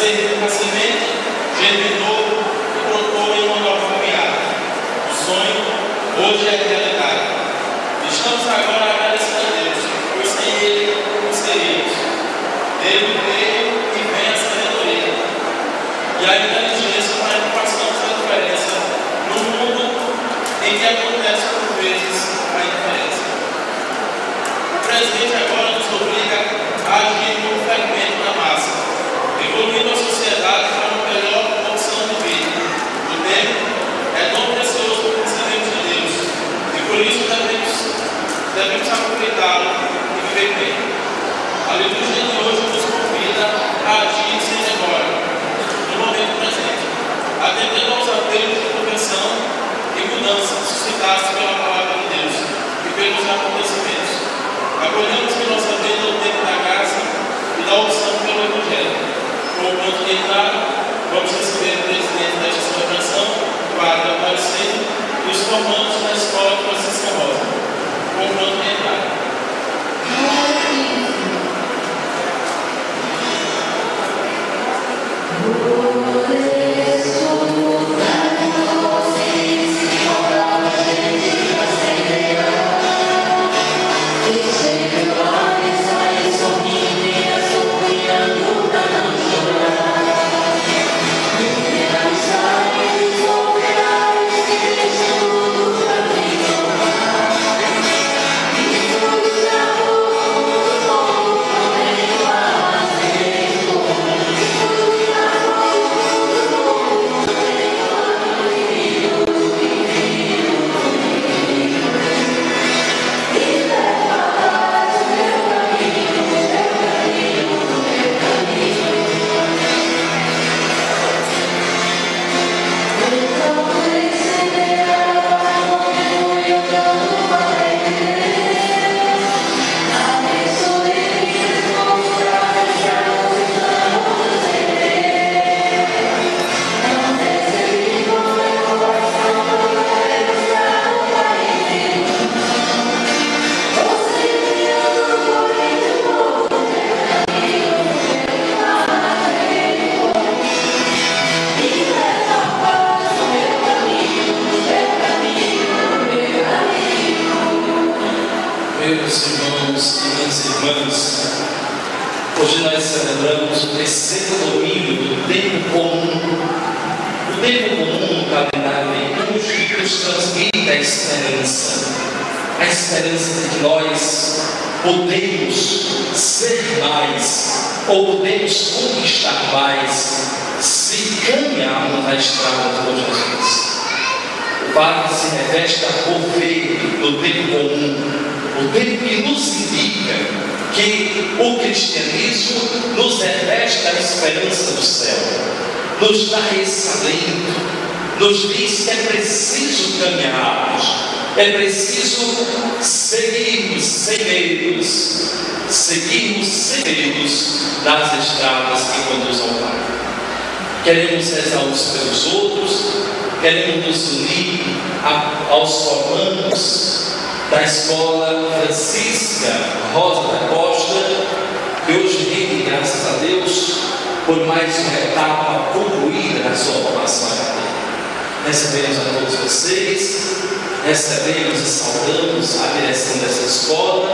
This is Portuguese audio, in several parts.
A semente germinou e brotou em uma nova caminhada. O sonho hoje é realidade. Estamos agora agradecendo a Deus, pois sem Ele não seríamos. Dele veio e vem a sabedoria. E a inteligência para que façamos a diferença no mundo em que acontece por vezes a indiferença. O presente agora nos obriga a agir como fragmento da massa, evoluindo a sociedade para uma melhor opção de vida. O tempo é tão precioso que recebemos de Deus, e por isso devemos aproveitá-lo e viver bem. A liturgia de hoje nos convida a agir sem demora, no momento presente, atendendo aos apelos de conversão e mudança suscitados pela palavra de Deus e pelos acontecimentos. Acolhemos que nossa vida é o tempo da graça e da opção pelo Evangelho. Com o ponto de entrada, vamos receber o presidente desta celebração, o padre Aparecido, e os formandos da Escola Francisca Rosa. Com o ponto de entrada. Meus irmãos e minhas irmãs, hoje nós celebramos o terceiro domingo do tempo comum. O tempo comum, o calendário litúrgico, nos transmite a esperança de que nós podemos ser mais, ou podemos conquistar mais, se caminharmos na estrada com Jesus. O Padre se reveste por ver no tempo comum, o tempo que nos indica que o cristianismo nos reveste a esperança do céu, nos dá esse alento, nos diz que é preciso caminharmos, é preciso seguirmos sem medos nas estradas que conduzem ao Pai. Queremos rezar uns pelos outros, queremos nos unir aos formandos da Escola Francisca Rosa da Costa, que hoje rende graças a Deus por mais uma etapa concluída na sua formação acadêmica. Recebemos a todos vocês, recebemos e saudamos a direção dessa escola,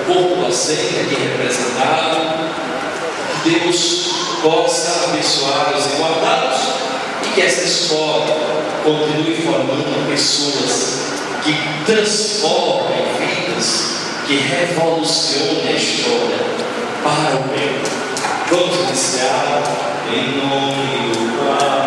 o corpo docente aqui representado. Que Deus possa abençoá-los e guardá-los, e que essa escola continue formando pessoas que transformem vidas, que revolucionem a história para o bem. Vamos iniciar em nome do Pai.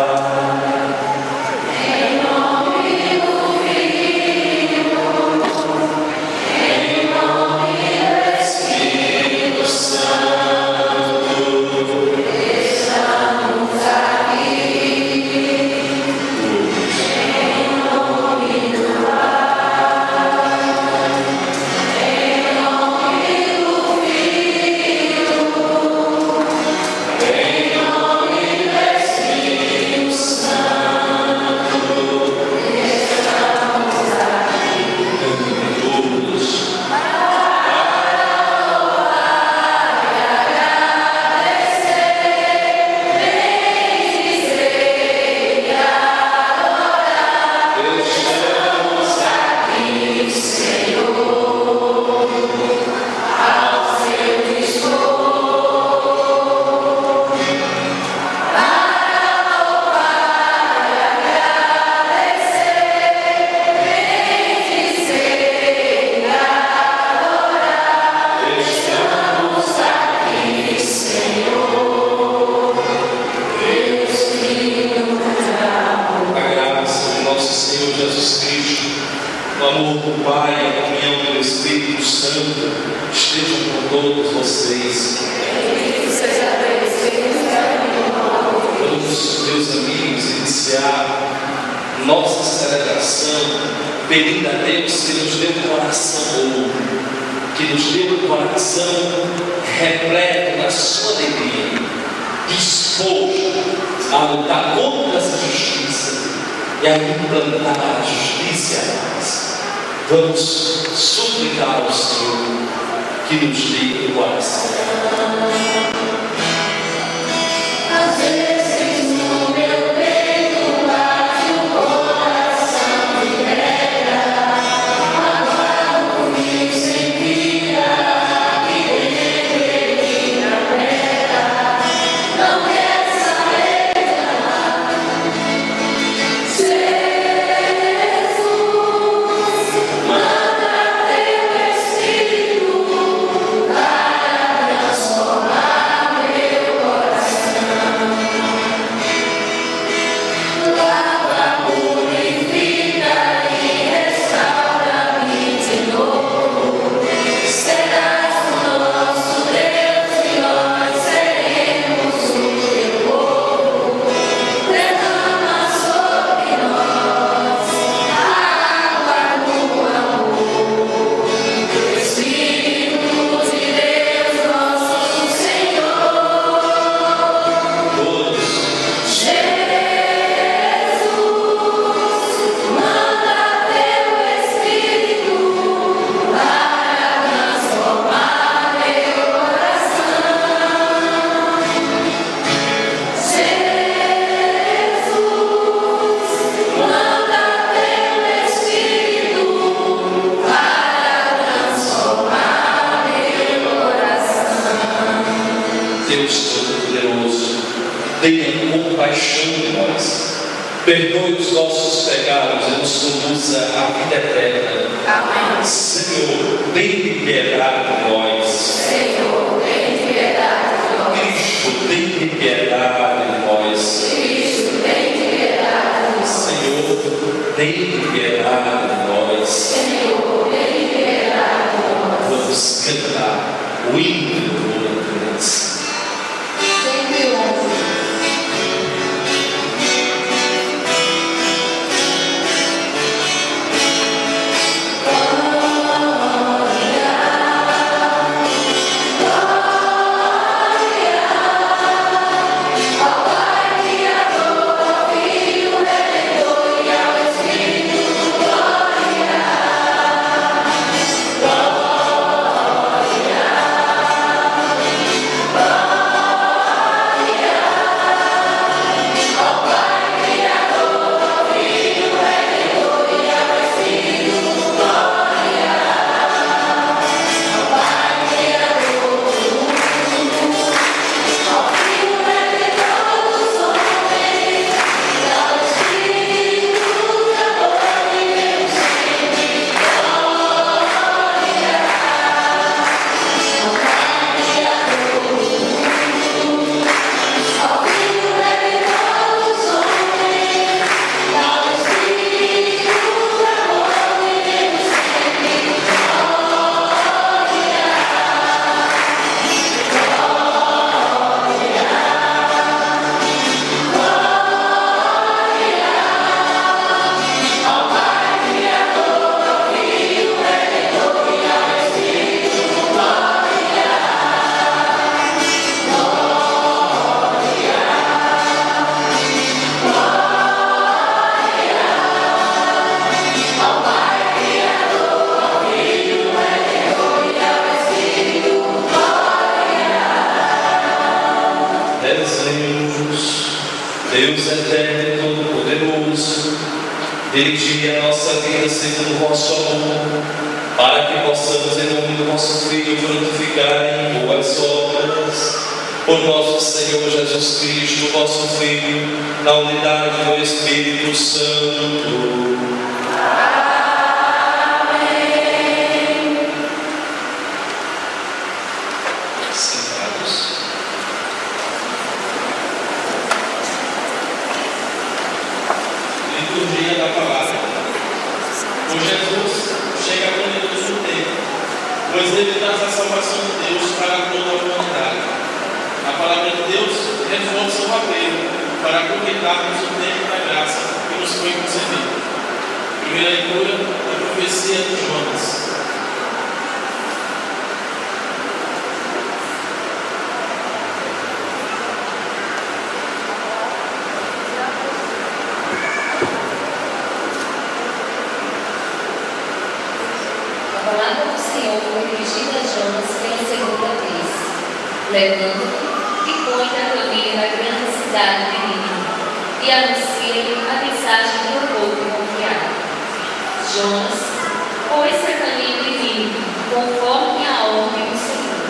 Em iniciar nossa celebração pedindo a Deus que nos dê um coração bom, que nos dê um coração repleto da sua alegria, disposto a lutar contra essa injustiça e a implantar a justiça e a paz. Vamos suplicar ao Senhor que nos dê o coração. Às vezes no meu peito bate o coração de pedra, magoado e sem vida, e dentro ele aperta, não quer saber de amar. Jesus, manda teu Espírito para transformar meu coração. Lava, purifica e restaura-me de novo. Serás o nosso Deus e nós seremos o teu povo. Derrama sobre nós a água do amor. Espírito de Deus, nosso Senhor. Todos. Jesus, manda teu Espírito para transformar meu coração. Jesus, manda teu Espírito para transformar meu coração. Deus Todo-Poderoso, tenha compaixão de nós, perdoe os nossos pecados e nos conduza à vida eterna. Amém. Senhor, tem piedade de nós. Senhor, tem piedade de nós. Cristo, tem piedade de nós. Cristo, tem piedade de nós. Senhor, tem piedade de nós. Senhor, tem piedade de nós. Vamos cantar o hino do Louvor. Sempre honra. Ao Pai Criador, ao Filho Redentor e ao Espírito, glória. Ao Pai Criador, ao Filho Redentor e ao Espírito, glória. Ao Pai Criador do mundo, ao Filho Redentor dos homens, e ao Espírito de amor e Deus sempre, glória. Ao Pai Criador do mundo, ao Filho Redentor dos homens, e ao Espírito de amor e Deus sempre, ao Pai Criador, ao Filho Redentor e ao Espírito, glória. Ao Pai Criador, ao Filho Redentor e ao Espírito, glória. Rezemos, Deus eterno e todo-poderoso, dirigi a nossa vida segundo o vosso amor, para que possamos, em nome do vosso Filho, frutificar em boas obras. Por nosso Senhor Jesus Cristo, vosso Filho, na unidade do Espírito Santo. Sentados. Liturgia da palavra. O Jesus chega a plenitude do tempo, pois ele traz a salvação de Deus para toda a humanidade. A palavra de Deus reforça o apelo para aproveitarmos o tempo da graça que nos foi concedido. Primeira leitura da profecia de Jonas. A palavra do Senhor foi dirigida a Jonas pela segunda vez. Levanta-te e põe-te a caminho da grande cidade de Nínive e anuncia a mensagem do meu povo confiado. Jonas pôs-se a caminho de Nínive, conforme a ordem do Senhor.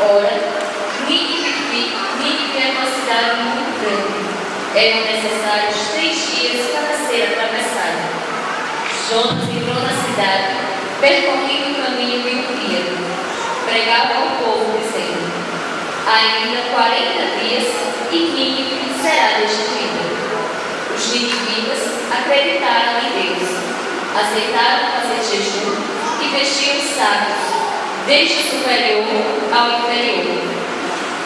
Ora, Nínive é uma cidade muito grande. Eram necessários 3 dias para ser atravessada. Jonas entrou na cidade, percorrendo o caminho de um dia. Pregava ao povo, dizendo: ainda 40 dias e Nínive será destruída. Os ninivitas acreditaram em Deus, aceitaram fazer jejum e vestiam sacos, desde o superior ao inferior.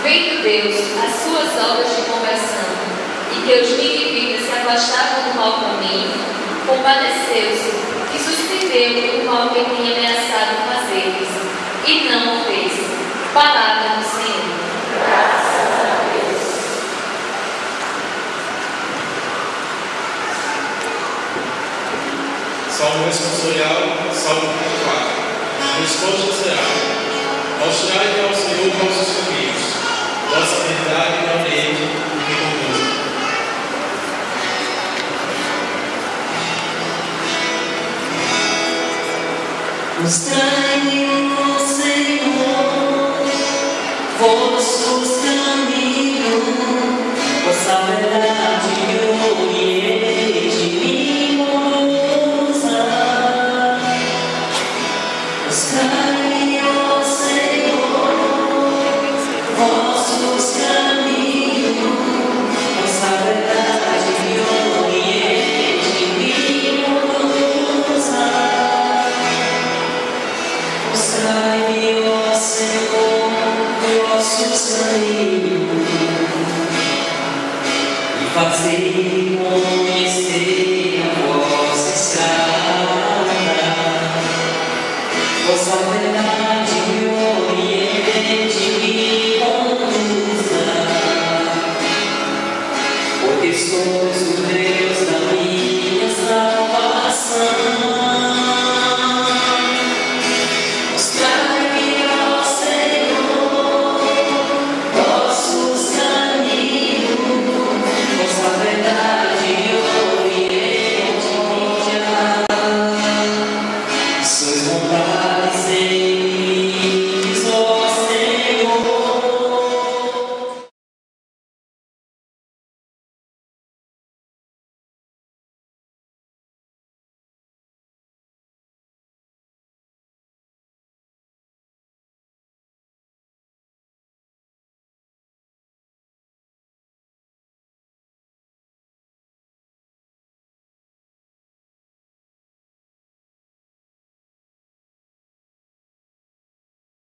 Vendo Deus as suas obras de conversão e que os ninivitas se afastavam do mau caminho, compadeceu-se e suspendeu o mal que tinha ameaçado fazer-lhes, e não o fez. Palavra do Senhor. Graças a Deus. Salmo responsorial, Salmo 24. A resposta será: mostrai ao Senhor vossos caminhos, vossa verdade no Oriente e me conduza. Mostrai-me, ó Senhor, vossos caminhos, vossa verdade no Oriente me conduza. Mostrai-me, ó Senhor, vossos caminhos, vossa verdade no Oriente me conduza. Mostrai-me, ó Senhor, vossos caminhos e fazei